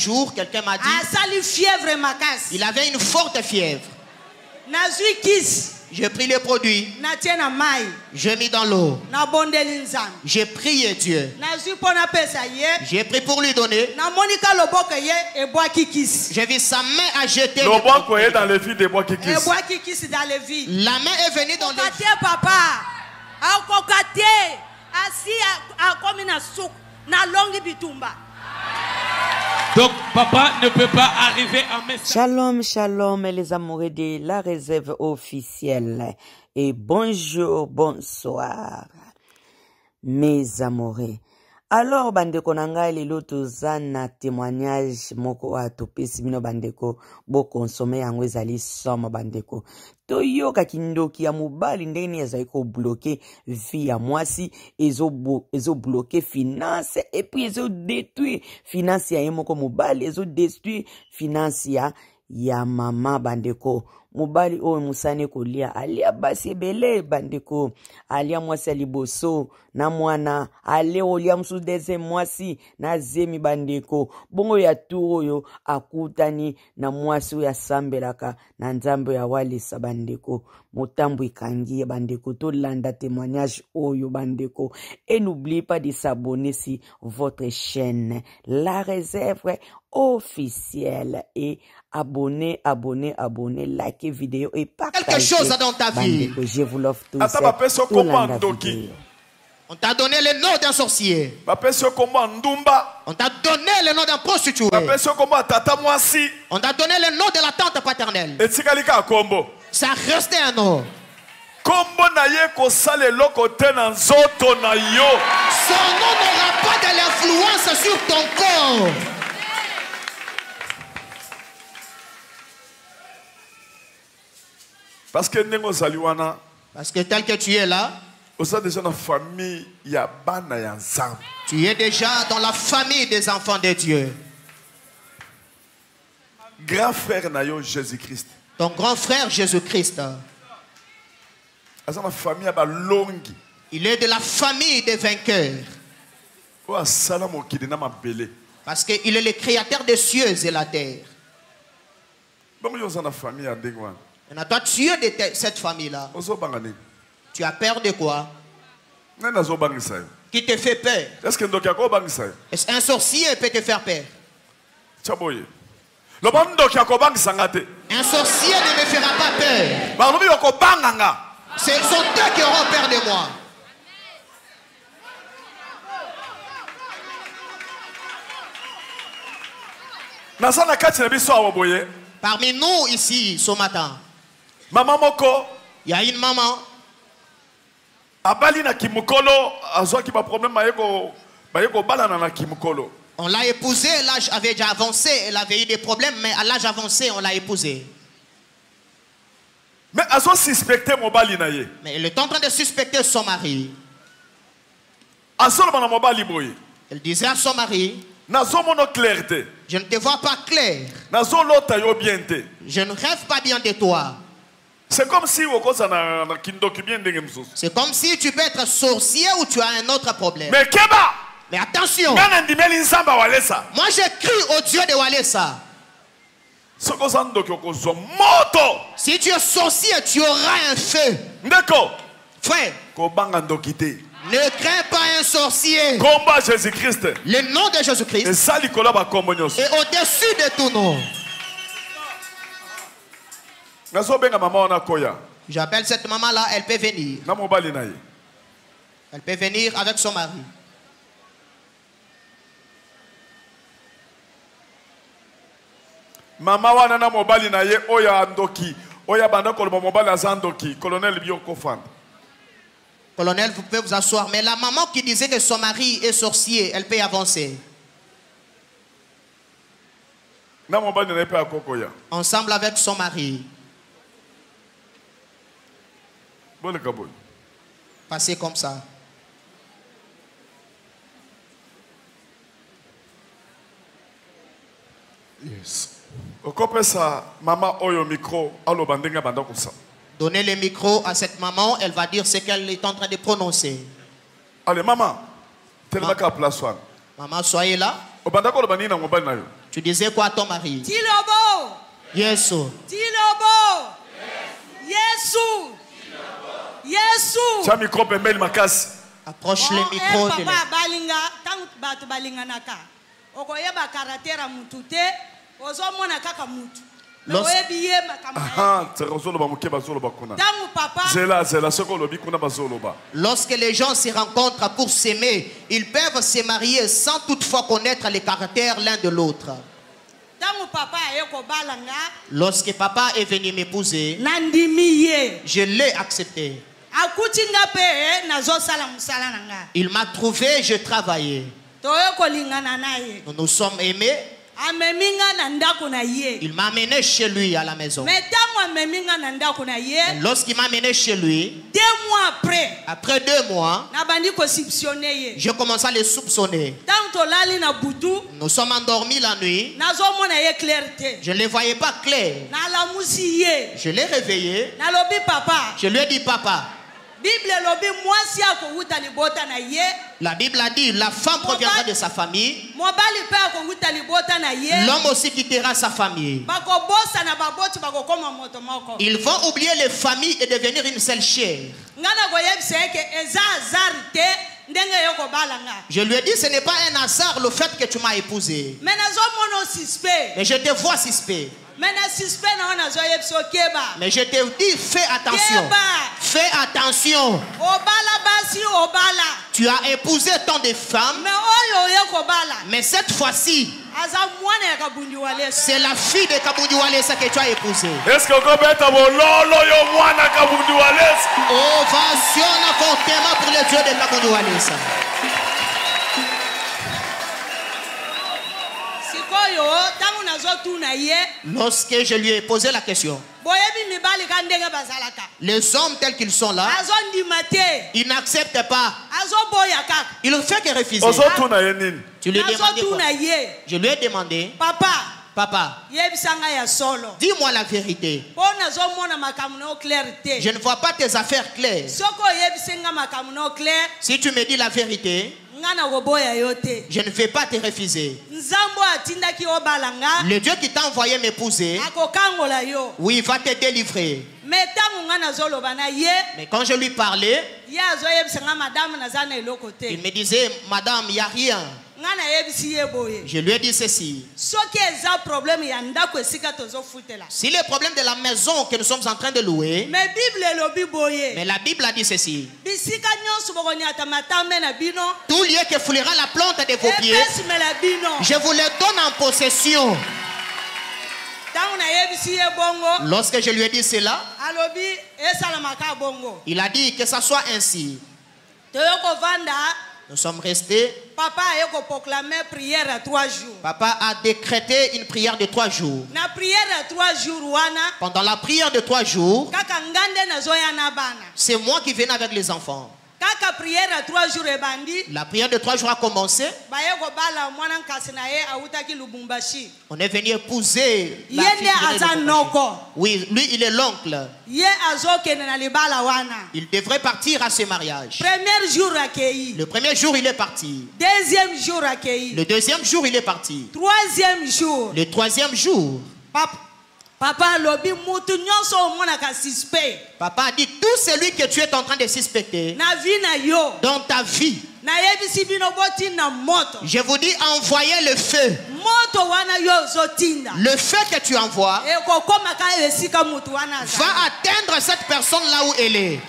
jour, quelqu'un m'a dit il avait une forte fièvre. J'ai pris le produit, j'ai mis dans l'eau, j'ai prié Dieu, j'ai pris pour lui donner. J'ai vu sa main à jeter le bois est dans les filles de bois kikis. La main est venue dans le Donc papa ne peut pas arriver à mes... Shalom, shalom les amoureux de la réserve officielle. Et bonjour, bonsoir mes amoureux. Alors bandeko nanga lelo tozana témoignage moko atopesi bino bandeko bo consommer yango ezali somme bandeko. Toyoka kindoki ya mobali ndenge ezali ko bloquer vie ya mwasi ezo bloquer finance et puis ezo détruire finance ya moko mobali ezo détruire finance ya mama bandeko. Mobali o musane kolia alia basi bele bandeko alia mwasi liboso na mwana ale olia msu deze mwasi na zemi bandeko bongo ya tu oyo akutani na mwasi ya sambelaka na nzambo ya walisa bandeko motambo ikangi bandeko to landa témoignage oyo bandeko et n'oubliez pas de s'abonner sur votre chaîne La Réserve officielle et abonnez, likez vidéo et partagez. Quelque chose dans ta vie. Je vous l'offre tous. On t'a donné le nom d'un sorcier. On t'a donné le nom d'un prostitué. On t'a donné le nom de la tante paternelle. Ça reste un nom. Son nom n'aura pas de l'influence sur ton corps. Parce que tel que tu es là, tu es déjà dans la famille des enfants de Dieu. Grand frère Nayo Jésus-Christ. Ton grand frère Jésus-Christ. Il est de la famille des vainqueurs. Parce qu'il est le créateur des cieux et la terre. Et toi, tu es de cette famille-là. Tu as peur de quoi? Qui te fait peur? Est-ce qu'un sorcier peut te faire peur? Un sorcier ne me fera pas peur. Ce sont eux qui auront peur de moi. Parmi nous ici ce matin, il y a une maman. On l'a épousée, l'âge avait déjà avancé, elle avait eu des problèmes, mais à l'âge avancé, on l'a épousée. Mais elle est en train de suspecter son mari. Elle disait à son mari, je ne te vois pas clair. Je ne rêve pas bien de toi. C'est comme si tu peux être sorcier ou tu as un autre problème. Mais attention, moi je crie au Dieu de Walesa. Si tu es sorcier, tu auras un feu. Frère, ne crains pas un sorcier. Le nom de Jésus-Christ est au-dessus de tout nom. J'appelle cette maman-là, elle peut venir. Elle peut venir avec son mari. Maman wana na mobali na ye oya andoki oya banda koloma mobali azandoki colonel Bioko Fand. Colonel, vous pouvez vous asseoir. Mais la maman qui disait que son mari est sorcier, elle peut avancer. Na mobali na pe akokoya. Ensemble avec son mari. Passez comme ça. Yes. Maman oyo micro alo bandenga banda kusa. Donnez le micro à cette maman, elle va dire ce qu'elle est en train de prononcer. Allez maman, tellement qu'à place one. Maman, soyez là. Obanda ko bani na mobali na yo. Tu Tu disais quoi à ton mari? Tilobo. Yesu. Tilobo. Yesu. Yesu. Tu as micro pembeni makasi. Approche le micro de papa balinga tangu batu balinga naka. Okoyeba karatera mutu te, ozomona kaka mutu. Lorsque les gens se rencontrent pour s'aimer, ils peuvent se marier sans toutefois connaître les caractères l'un de l'autre. Lorsque papa est venu m'épouser, je l'ai accepté. Il m'a trouvé, je travaillais. Nous nous sommes aimés. Il m'a amené chez lui à la maison. Lorsqu'il m'a amené chez lui, 2 mois après 2 mois, je commençais à les soupçonner. Nous sommes endormis la nuit. Je ne les voyais pas clair. Je l'ai réveillé. Je lui ai dit, papa, la Bible a dit, la femme proviendra de sa famille. L'homme aussi quittera sa famille. Ils vont oublier les familles et devenir une seule chair. Je lui ai dit, ce n'est pas un hasard le fait que tu m'as épousé. Mais je te vois suspect. Mais je te dis, fais attention. Fais attention. Tu as épousé tant de femmes. Mais cette fois-ci, c'est la fille de Kabundu Walesa que tu as épousée. Est-ce que vous êtes Kabundu Walesa? Ovation fortement pour le Dieu de Kabundu Walesa. Lorsque je lui ai posé la question, les hommes tels qu'ils sont là, ils n'acceptent pas. Ils ne font que refuser. Tu lui as demandé quoi? Je lui ai demandé, Papa, dis-moi la vérité. Je ne vois pas tes affaires claires. Si tu me dis la vérité, je ne vais pas te refuser. Le Dieu qui t'a envoyé m'épouser, oui, il va te délivrer. Mais quand je lui parlais, il me disait, madame, il n'y a rien. Je lui ai dit ceci. Si le problème de la maison que nous sommes en train de louer, mais la Bible a dit ceci. Tout lieu que foulera la plante de vos pieds, je vous le donne en possession. Lorsque je lui ai dit cela, il a dit que ça soit ainsi. Nous sommes restés. Papa a proclamé prière à 3 jours. Papa a décrété une prière de 3 jours. Na prière à 3 jours, pendant la prière de 3 jours, c'est moi qui venais avec les enfants. La prière de 3 jours a commencé. On est venu épouser la fille de oui, lui il est l'oncle. Il devrait partir à ce mariage. Le premier jour il est parti. Le deuxième jour il est parti. Le troisième jour. Papa a dit tout celui que tu es en train de suspecter dans ta vie. Je vous dis, envoyez le feu. Le feu que tu envoies va atteindre cette personne là où elle est.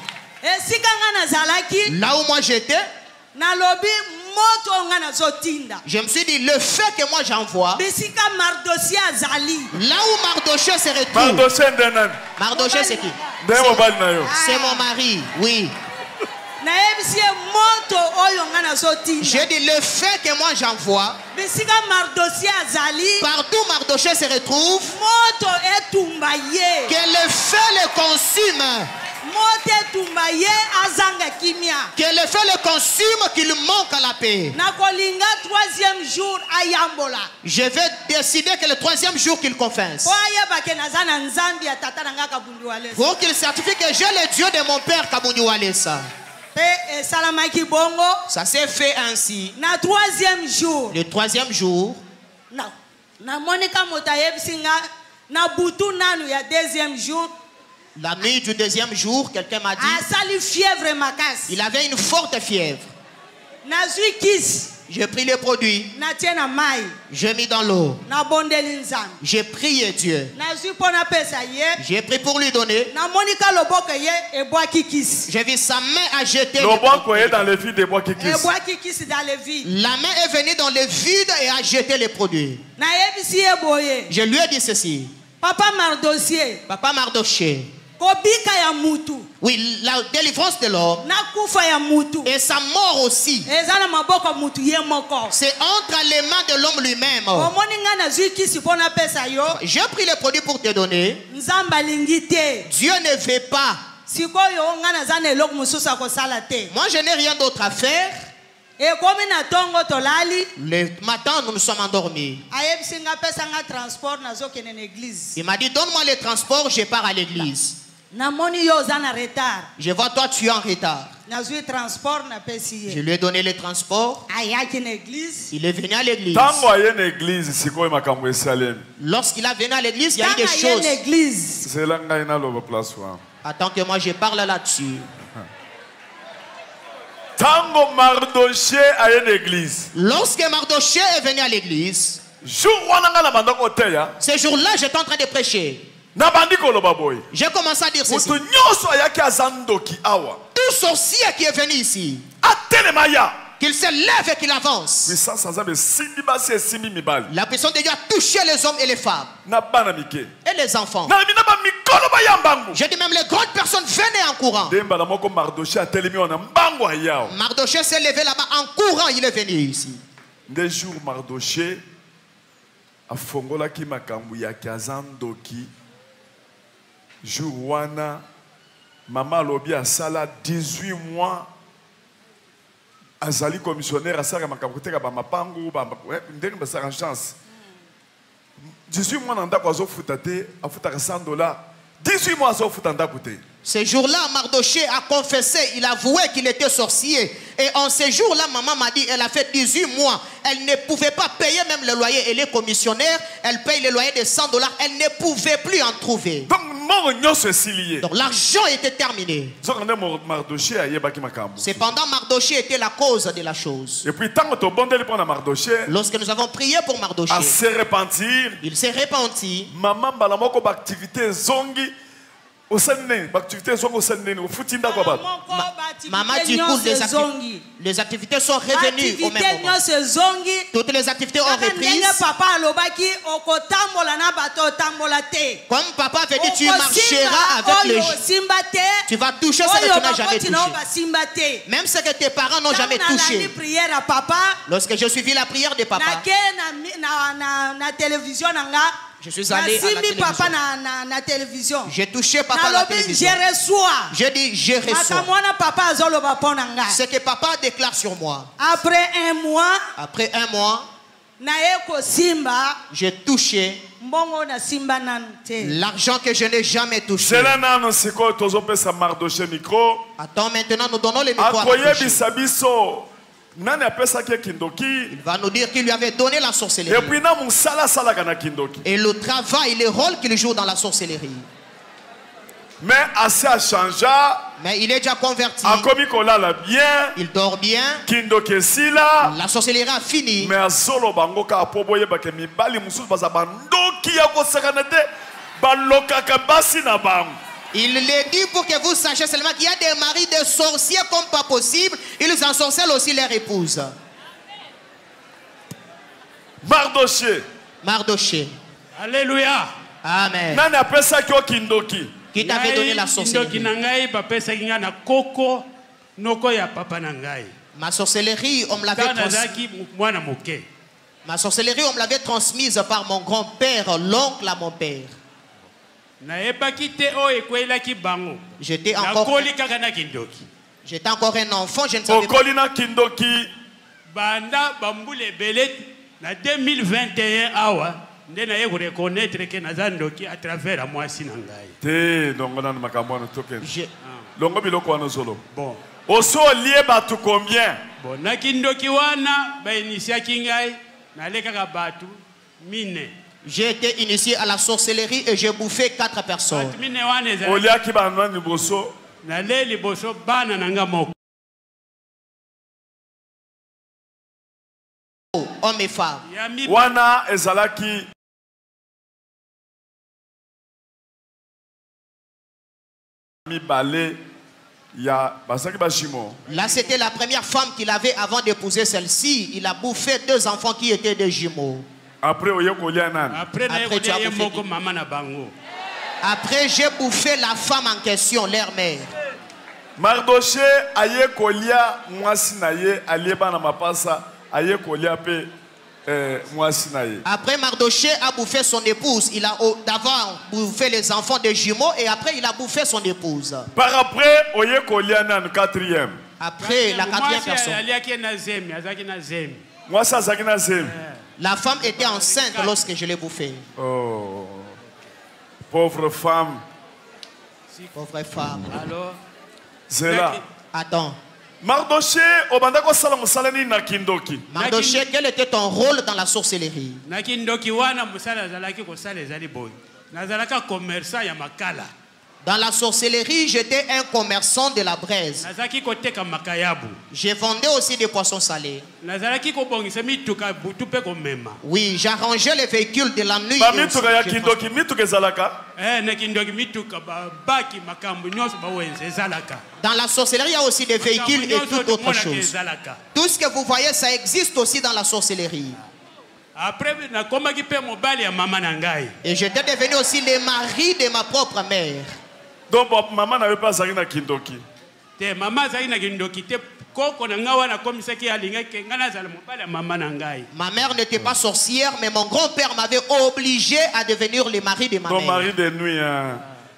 Là où moi j'étais, je me suis dit, le feu que moi j'envoie, là où Mardoché se retrouve. Mardoché c'est qui? C'est mon mari, oui. J'ai dit, le feu que moi j'envoie, partout Mardoché se retrouve, que le feu le consume. Que le feu le consume, qu'il manque à la paix. Je vais décider que le 3e jour qu'il confesse, pour qu'il certifie que j'ai le Dieu de mon père Kabundu Walesa. Ça s'est fait ainsi. Le 3e jour, Na monika motayebsinga na butu nanu ya deuxième jour. La nuit du deuxième jour, quelqu'un m'a dit. Asali fièvre makas. Il avait une forte fièvre. Nazui kis. J'ai pris les produits. J'ai mis dans l'eau. J'ai prié Dieu. J'ai pris pour lui donner. J'ai vu sa main à jeter. Dans les vides des bois qui La main est venue dans le vide et a jeté les produits. Je lui ai dit ceci. Papa Mardoché. Oui, la délivrance de l'homme et sa mort aussi. C'est entre les mains de l'homme lui-même. J'ai pris les produits pour te donner. Dieu ne veut pas. Moi, je n'ai rien d'autre à faire. Le matin, nous sommes endormis. Il m'a dit, donne-moi le transport, je pars à l'église. Je vois toi, tu es en retard. Je lui ai donné le transport. Il est venu à l'église. Lorsqu'il a venu à l'église, il y a eu des choses. Attends que moi je parle là-dessus. Lorsque Mardoché est venu à l'église, ce jour-là, j'étais en train de prêcher. J'ai commencé à dire ceci. Tout sorcier qui est venu ici, qu'il se lève et qu'il avance. La puissance de Dieu a touché les hommes et les femmes et les enfants. J'ai dit même les grandes personnes venaient en courant. Mardoché s'est levé là-bas en courant, il est venu ici. Des jours Mardoché a fongola ki makambu ya kazandoki. Jour wana maman lobi a sala 18 mois azali commissionnaire a sala makambu teka ba mapangu ba ndenge ba sala chance 18 mois nanda kwa zo futate a futaka $100 18 mois zo futanda kute. Ce jour-là, Mardoché a confessé, il a avoué qu'il était sorcier. Et en ce jour-là, maman m'a dit, elle a fait 18 mois. Elle ne pouvait pas payer même le loyer. Elle est commissionnaire, elle paye le loyer de $100. Elle ne pouvait plus en trouver. Donc l'argent était terminé. Cependant, Mardoché était la cause de la chose. Lorsque nous avons prié pour Mardoché, il s'est repenti. Maman dit que les activités sont revenues au même moment. Toutes les activités ont repris. Comme papa avait dit, tu marcheras avec les gens. Tu vas toucher ce que tu n'as jamais touché. Même ce que tes parents n'ont jamais touché. Lorsque je suivis la prière de papa, je suis allé à la télévision. J'ai touché papa à la télévision. J'ai dit, je reçois. Ce que papa déclare sur moi. Après un mois, j'ai touché l'argent que je n'ai jamais touché. Attends, maintenant nous donnons le micro à Mardoché. Il va nous dire qu'il lui avait donné la sorcellerie. Et le travail, le rôle qu'il joue dans la sorcellerie. Mais assez a changé. Mais il est déjà converti. Il dort bien. La sorcellerie a fini. Mais il le dit pour que vous sachiez seulement qu'il y a des maris de sorciers comme pas possible. Ils ensorcellent aussi leur épouse. Mardoché. Alléluia. Amen. Qui t'avait donné la sorcellerie? Ma sorcellerie, on me l'avait transmise. Ma sorcellerie, on me l'avait transmise par mon grand-père, l'oncle à mon père. J'étais encore un enfant, je ne savais pas. Na 2021 awa ndena ye reconnaître que nazandoki à travers moi sinangai. Te ndongona na makambo na token. Longo biloko wana solo. Bon. Oso lié batu combien? Bon na kindoki wana ba initiaki ngai na leka ka batu J'ai été initié à la sorcellerie et j'ai bouffé 4 personnes. Hommes et femmes. Wana ezalaki mibale ya basaki bashimo. Là, c'était la première femme qu'il avait avant d'épouser celle-ci. Il a bouffé 2 enfants qui étaient des jumeaux. Après, Après, j'ai bouffé la femme en question, leur mère. Mardoché aye kolia mwasi na ye alieba na mapasa aye kolia pe mwasi na ye. Après, Mardoché a bouffé son épouse. Il a d'abord bouffé les enfants des jumeaux et après il a bouffé son épouse. Par après, oye kolia na 4e. Après la 4e personne. Moi ça zaki na zemi. La femme était enceinte lorsque je l'ai bouffée. Oh, pauvre femme. Pauvre femme. Alors, c'est là. Attends. Mardoché, obandako salamu salani na kindoki. Mardoché, quel était ton rôle dans la sorcellerie? Na kindoki wana musala zalaki ko sala ezali boy. Nazalaka commerçant ya makala. Dans la sorcellerie, j'étais un commerçant de la braise. Je vendais aussi des poissons salés. Oui, j'arrangeais les véhicules de la nuit. Dans la sorcellerie, il y a aussi des véhicules et toute autre chose. Tout ce que vous voyez, ça existe aussi dans la sorcellerie. Et j'étais devenu aussi le mari de ma propre mère. Donc maman n'avait pas zali na kindoki. Ma mère n'était pas sorcière, mais mon grand-père m'avait obligé à devenir le mari de ma mère. Ton mari de nuit.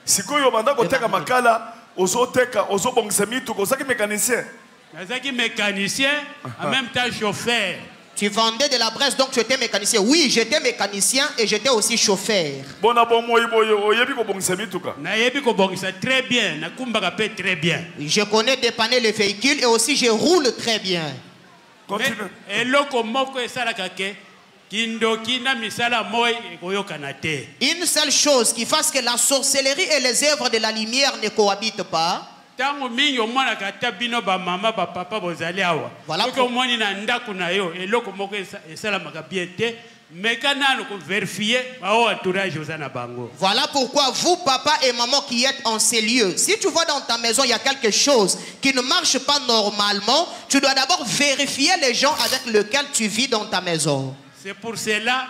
Sikoyo banda koteka makala, ozoteka, ozobongisa mitu, ozaki mécanicien. Nazaki mécanicien, en même temps chauffeur. Tu vendais de la braise, donc tu étais mécanicien. Oui, j'étais mécanicien et j'étais aussi chauffeur. Très bien. Très bien. Je connais dépanner les véhicules et aussi je roule très bien. Continue. Une seule chose qui fasse que la sorcellerie et les œuvres de la lumière ne cohabitent pas. Voilà pourquoi vous, papa et maman qui êtes en ces lieux, si tu vois dans ta maison il y a quelque chose qui ne marche pas normalement, tu dois d'abord vérifier les gens avec lesquels tu vis dans ta maison. C'est pour cela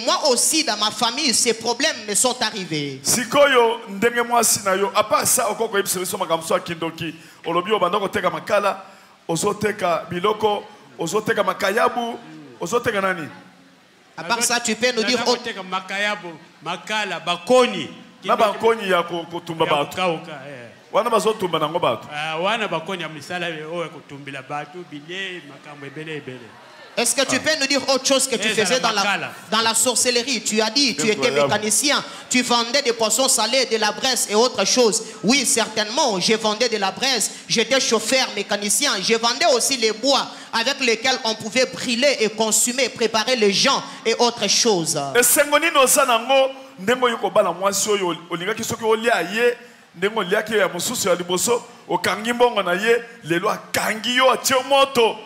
moi aussi dans ma famille ces problèmes me sont arrivés. Sikoyo ndenge mwasi na yo, à part ça okoko yebisa biso makambo ya kindoki, olobi obanda koteka makala, ozoteka biloko, ozoteka makayabu, ozoteka nani? À part ça tu peux nous dire ozoteka makayabu, makala, bakoni. Na bakoni ya kotumba batu. Wana bazotumba nango batu. Wana bakoni ya misala oyo kutumbila batu bile makambo ebele ebele. Est-ce que tu peux nous dire autre chose que tu faisais dans la sorcellerie? Tu as dit, tu étais mécanicien, tu vendais des poissons salés, de la braise et autre chose. Oui, certainement, je vendais de la braise, j'étais chauffeur, mécanicien, je vendais aussi les bois avec lesquels on pouvait brûler et consumer, préparer les gens et autre chose. Ndengo liaki ya mususu ya liboso okangi mbongo na ye lelo akangi yo atie moto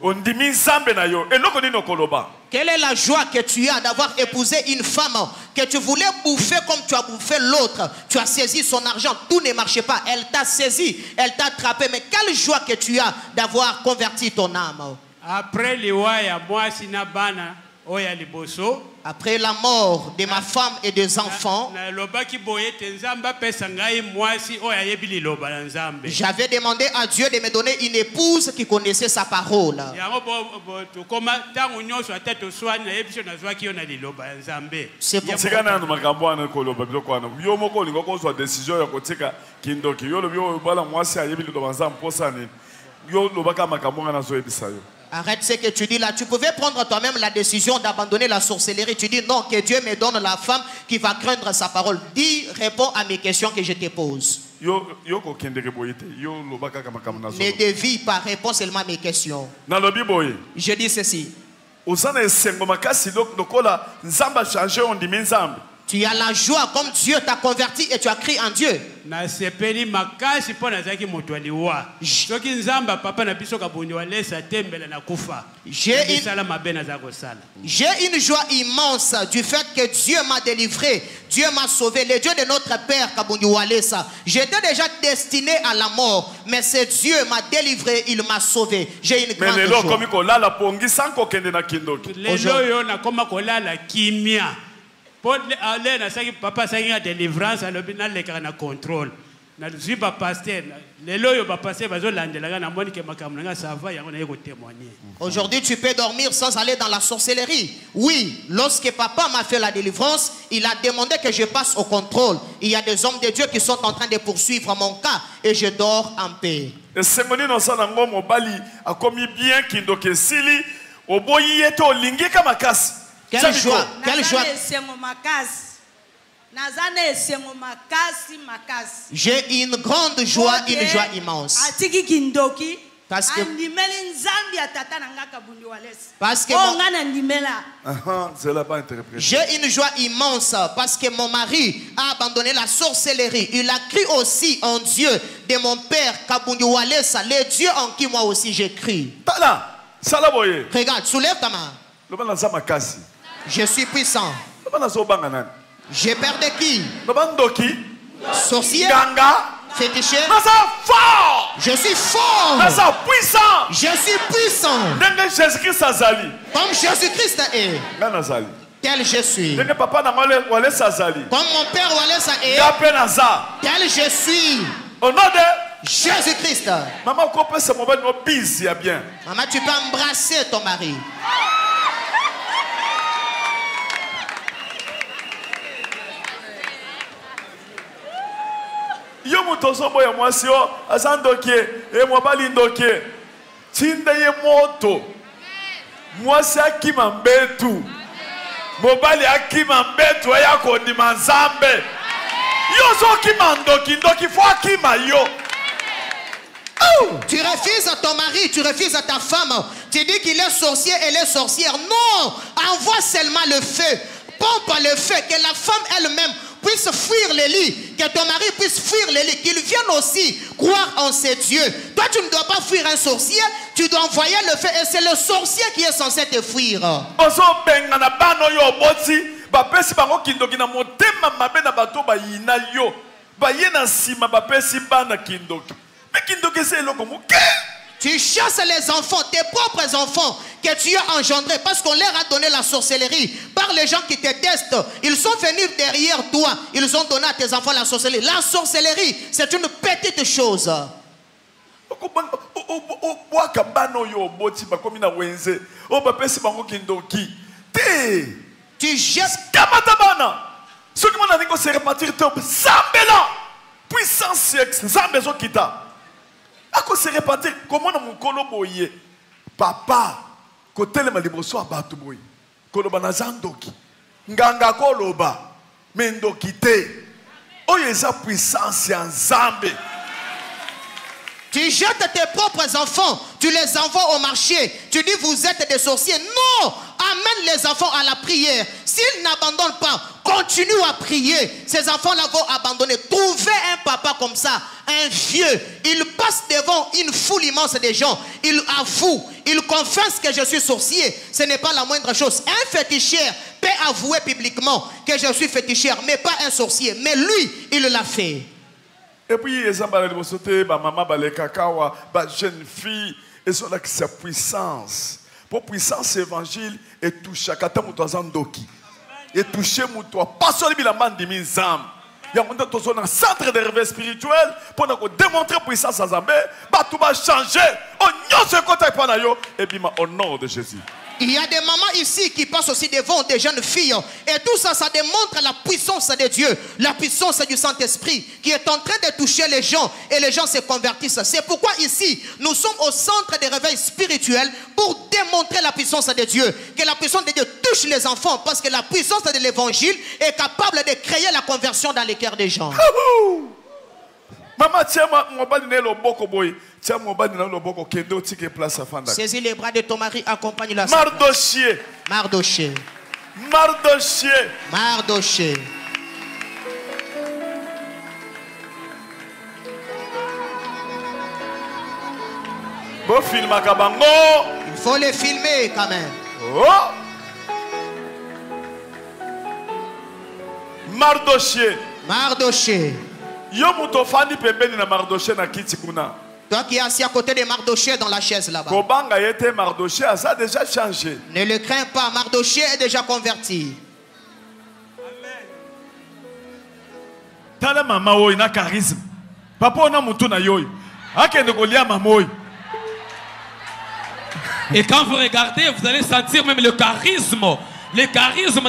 ondimi nzambe na yo eloko nini okoloba. Quelle est la joie que tu as d'avoir épousé une femme que tu voulais bouffer comme tu as bouffé l'autre? Tu as saisi son argent, tout ne marchait pas, elle t'a saisi, elle t'a attrapé, mais quelle joie que tu as d'avoir converti ton âme. Après liwa ya mwasi na bana oya liboso, après la mort de ma femme et des enfants, j'avais demandé à Dieu de me donner une épouse qui connaissait sa parole. C'est pour arrête ce que tu dis là. Tu pouvais prendre toi-même la décision d'abandonner la sorcellerie. Tu dis non, que Dieu me donne la femme qui va craindre sa parole. Dis, réponds à mes questions que je te pose. Ne dévie pas, réponds seulement à mes questions. Je dis ceci. Tu as la joie comme Dieu t'a converti et tu as crié en Dieu. J'ai une joie immense du fait que Dieu m'a délivré, Dieu m'a sauvé, le Dieu de notre Père Kabundiwalesa. J'étais déjà destiné à la mort, mais ce Dieu m'a délivré, il m'a sauvé. J'ai une grande joie. Papa a délivrance à l'hôpital le contrôle. Aujourd'hui, tu peux dormir sans aller dans la sorcellerie. Oui, lorsque papa m'a fait la délivrance, il a demandé que je passe au contrôle. Il y a des hommes de Dieu qui sont en train de poursuivre mon cas et je dors en paix. Quelle joie, quelle joie. J'ai une grande joie, une joie immense. Parce que j'ai une joie immense parce que mon mari a abandonné la sorcellerie. Il a cru aussi en Dieu de mon père Kabundiwalesa, le Dieu en qui moi aussi j'ai cru. Regarde, soulève ta main. Je suis puissant. J'ai peur de qui? Sorcier? Féticheur? Je suis fort. Je suis puissant. Comme Jésus-Christ est. Tel je suis. Comme mon père Walesa est. Tel je suis. Au nom de Jésus-Christ. Maman, tu peux embrasser ton mari. Yo mutoso boya mwasi o azandokie e mwabali ndokie tinda ye moto mwasi akima mbetu mobali akima mbetu ya kondima nzambe yo zo kima ndoki fo akima yo. Tu refuses à ton mari, tu refuses à ta femme, tu dis qu'il est sorcier, elle est sorcière. Non, envoie seulement le feu, pompe le feu, que la femme elle-même puisse fuir les lits, que ton mari puisse fuir les lits, qu'il vienne aussi croire en ses dieux. Toi, tu ne dois pas fuir un sorcier, tu dois envoyer le feu et c'est le sorcier qui est censé te fuir. Tu chasses les enfants, tes propres enfants que tu as engendrés parce qu'on leur a donné la sorcellerie par les gens qui te testent. Ils sont venus derrière toi, ils ont donné à tes enfants la sorcellerie. La sorcellerie, c'est une petite chose. Tu jettes ako se repartir comment na mukolo boye papa kotele maliboso abatu boye koloba na zandoki nganga koloba mendoki te oyo eza puissance ya nzambe. Tu jettes tes propres enfants, tu les envoies au marché, tu dis vous êtes des sorciers. Non, amène les enfants à la prière. S'ils n'abandonnent pas, continue à prier. Ces enfants-là vont abandonner. Trouvez un papa comme ça, un vieux. Il passe devant une foule immense de gens. Il avoue, il confesse que je suis sorcier. Ce n'est pas la moindre chose. Un féticheur peut avouer publiquement que je suis féticheur, mais pas un sorcier. Mais lui, il l'a fait. Et puis, les maman, les cacawa, les jeunes filles, ils ont la puissance. Pour puissance évangile, et toucher à Katamutazandoki. Et toucher Moutoua. Pas seulement la main de Mizam. Il y a un centre de réveil spirituel pour démontrer puissance à Zambé. Tout va changer. Au nom de Jésus. Il y a des mamans ici qui passent aussi devant des jeunes filles. Et tout ça, ça démontre la puissance de Dieu. La puissance du Saint-Esprit qui est en train de toucher les gens. Et les gens se convertissent. C'est pourquoi ici, nous sommes au centre de réveil spirituel pour démontrer la puissance de Dieu. Que la puissance de Dieu touche les enfants. Parce que la puissance de l'évangile est capable de créer la conversion dans les cœurs des gens. Maman, tiens, saisis les bras de ton mari, accompagne la Mardochée. Mardochée. Mardochée. Mardochée. Il faut les filmer quand même. Oh. Mardochée. Mardochée. Toi qui es assis à côté de Mardochée dans la chaise là-bas. Mardochée a déjà changé. Ne le crains pas, Mardochée est déjà converti. Tala mama oy na charisme. Papa on a mutu na yoy. Akende kolia mamoy. Et quand vous regardez, vous allez sentir même le charisme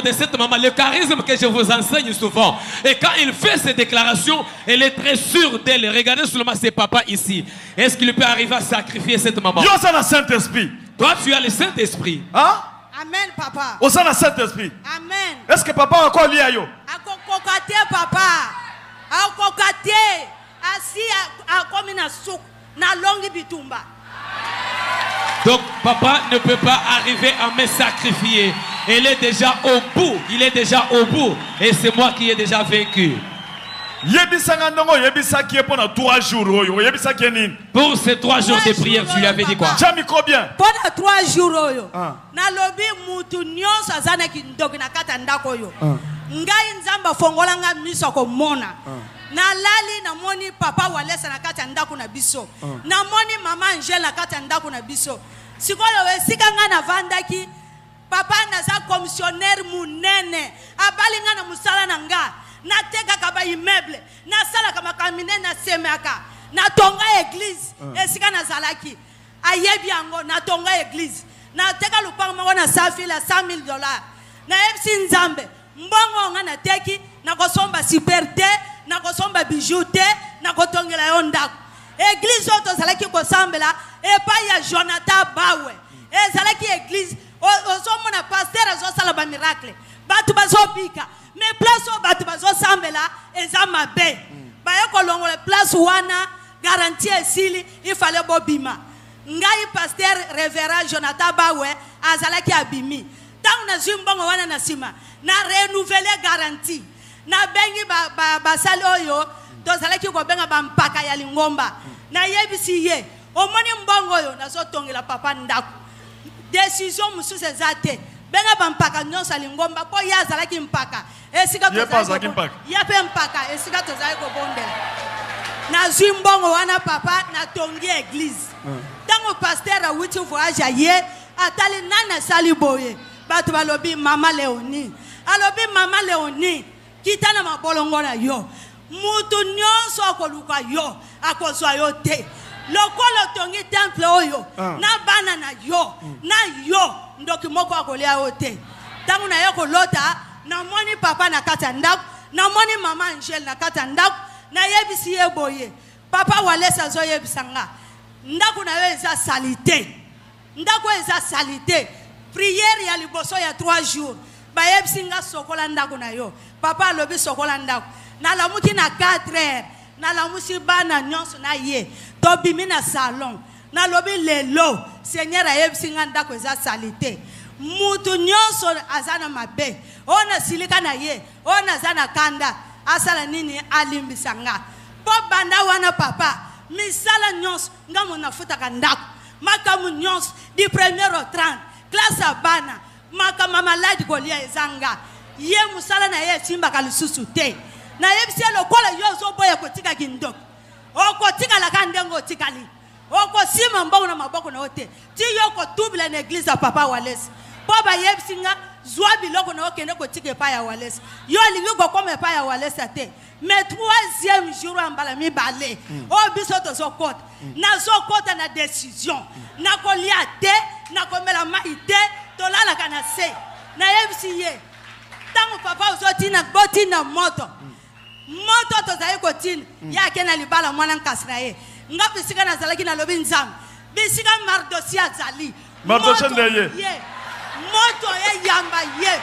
de cette maman, le charisme que je vous enseigne souvent. Et quand il fait ces déclarations, elle est très sûre d'elle. Regardez seulement ses papas ici. Est-ce qu'il peut arriver à sacrifier cette maman? Yo, ça le Saint-Esprit. Toi, tu as le Saint-Esprit. Hein? Amen, papa. Au sein du Saint-Esprit. Amen. Est-ce que papa a encore lié à yo? Akokokate, papa. Akokokate. Asi akomi na souk. Na longi bitumba. Donc papa ne peut pas arriver à me sacrifier. Il est déjà au bout. Il est déjà au bout. Et c'est moi qui ai déjà vaincu. Pour ces 3 jours de prière, tu lui avais dit quoi? Pendant 3 jours, nalobi mutu nyonso azana kindoki na kata ndako yo. Ngai nzamba fongolanga miso ko mona. Na lali na moni papa walesa na kata ndako na biso. Na moni mama Angela na kata ndako na biso. Sikoyo esika nga na vandaki papa naza commissionnaire munene. Abali nga na musala na nga. Na teka kaba immeuble. Na sala kama kamine na semeka. Na tonga église. Esika na zalaki. Ayebi yango na tonga église. Na teka lupango mango na safi la $100,000. Na ebsi nzambe. Mbongo nga na teki na kosomba super te. Na kosomba bijou te, na kotongela yo ndako. Église oto zalaki kosambela epa ya Jonathan Bawe. Zalaki église ozomo na pasteur azosala ba miracle. Batu bazobika. Mais place o batu bazosambela eza mabe. Ba yeko longola place wana garantie esili il fallait bobima. Ngai pasteur révérend Jonathan Bawe azalaki abimi. Tangu na zimbongo wana na sima na renouveler garantie. Na bengi ba saloyo to salaki ko benga ba mpaka ya lingomba na yebisi ye omoni mbongo yo nazo tongela papa ndako décision mususe zate benga ba mpaka nyonso lingomba po ya zalaki mpaka esika to zalaki mpaka ya pe mpaka esika to zalaki ko bondela na zimbongo wana papa na tongi église tango pasteur a wuti voyage ye atali nana sali boye batu balobi mama Léonie alobi mama Léonie kitana mabolongo na yo mutu nyonso akoluka yo akozwa yo te lokolo tongi temple oyo na bana na yo na yo ndoki moko akolia yo te tangu na yo kolota na moni papa na kata ndako na moni mama Angel na kata ndako na yebisi ye boye papa walesa zo yebisanga ndako na yo eza salite ndako eza salite prière ya liboso ya 3 jours ba yebisi nga sokola ndako na yo papa lobi sokola ndako na lamuki na 4h na lamusi bana nyonso na ye to bimi na salon na lobi lelo seigneur ayebisi nga ndako eza salite mutu nyonso azana mabe ona silika na ye ona zana kanda asala nini alimbisa nga po banda wana papa misala nyonso nga mona futaka ndako makamu nyonso di 1er au 30 classe abana makama maladi kolia ezanga ye musala na ye simba kalisusu te na yebisi lokola yo zoboya kotika kindoko okotika la kandengo tikali okosima mbongo na maboko na ote ti yo ko tubila na église papa Walesi po ba yebisi nga zwa biloko na okende kotika pa ya Walesi yo lingi ko kome pa ya Walesi te mais 3e jour ambala mi balé o biso to sokota na sokota na décision na kolia te na komela mai te tolala kana se na yebisi ye tango papa uzotina botina moto to zaye kotina ya kena libala mwana nkasira ye ngapi sika na zalaki na lobi nzam bisika Mardochée azali Mardochée ndeye ye moto ye yamba ye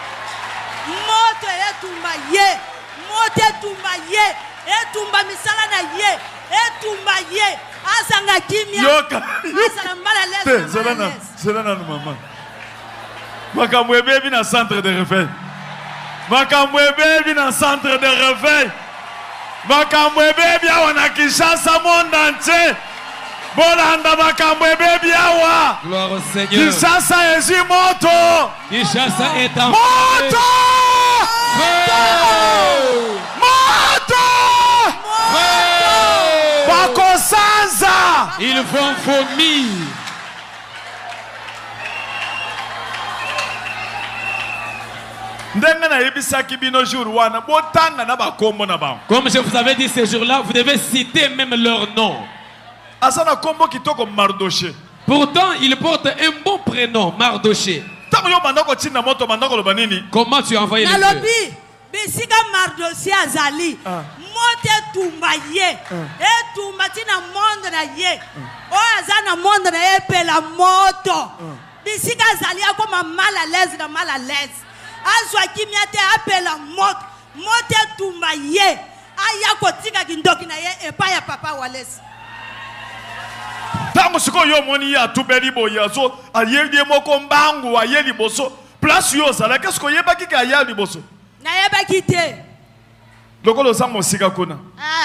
moto ye tumba ye moto tumba ye e tumba misala na ye e tumbaye azanga kimia yoka azala mbala lesa zelana maman makamwe bebi na centre de réveil makamwe bebi na centre de réveil makamwe bebi awa na Kinshasa monde entier bolanda makamwe bebi awa gloire au Seigneur Kinshasa ezi moto Kinshasa est en moto moto bakosanza ils vont vomir. Comme je vous avais dit ce jour-là, vous devez citer même leur nom. Pourtant, il porte un bon prénom, Mardoché. Comment tu as envoyé les feux? Bisika Mardoché azali mote tumba ye tumba tina monde na ye o azana monde na ye pela moto bisika azali akoma mal à l'aise na mal à l'aise azwa kimia te apela mote tumba ye aya kotika kindoki na ye epa ya papa Walesi tango siko yo moni ya tubeli boyazo ayeli moko mbangu ayeli boso place yo zala qu'est-ce que yebaki ka ayeli boso nayebaki te lokolo za mosika kuna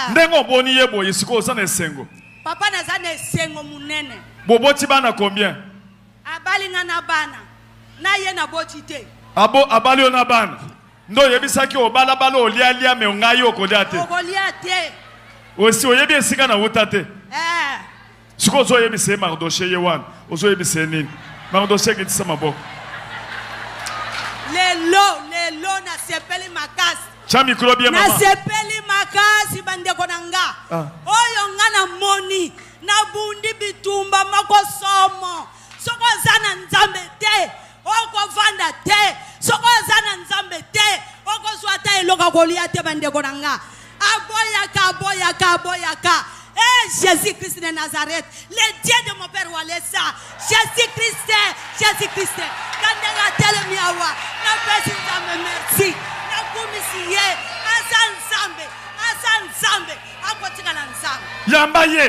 ndengo boni yebo yesiko osana esengo papa naza na esengo munene boboti bana combien abali na bana na ye na boti te abali ona bana ndo yebisaki obala bala olialia me ngai okolia te okolia te osi oyebi esika na wuta te siko ozo yebise Mardoché yewan ozo yebise nini Mardoché kitisa maboko lelo na sepeli makasi chami krobie mama na sepeli makasi bandeko nanga oyo ngana moni na bundi bitumba makosomo soko zana nzambe te oko vanda te soko zana nzambe te oko swata eloka kolia te bandeko nanga aboyaka Jésus-Christ de Nazareth, le Dieu de mon père Walesa, Jésus-Christ, Kandega telemiawa, na pesi nzambe merci, na kumisiye, asa nzambe, akotika na nzambe. Yambaye.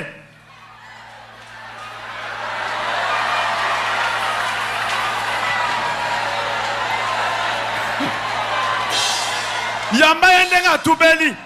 Yambaye ndenga tubeli.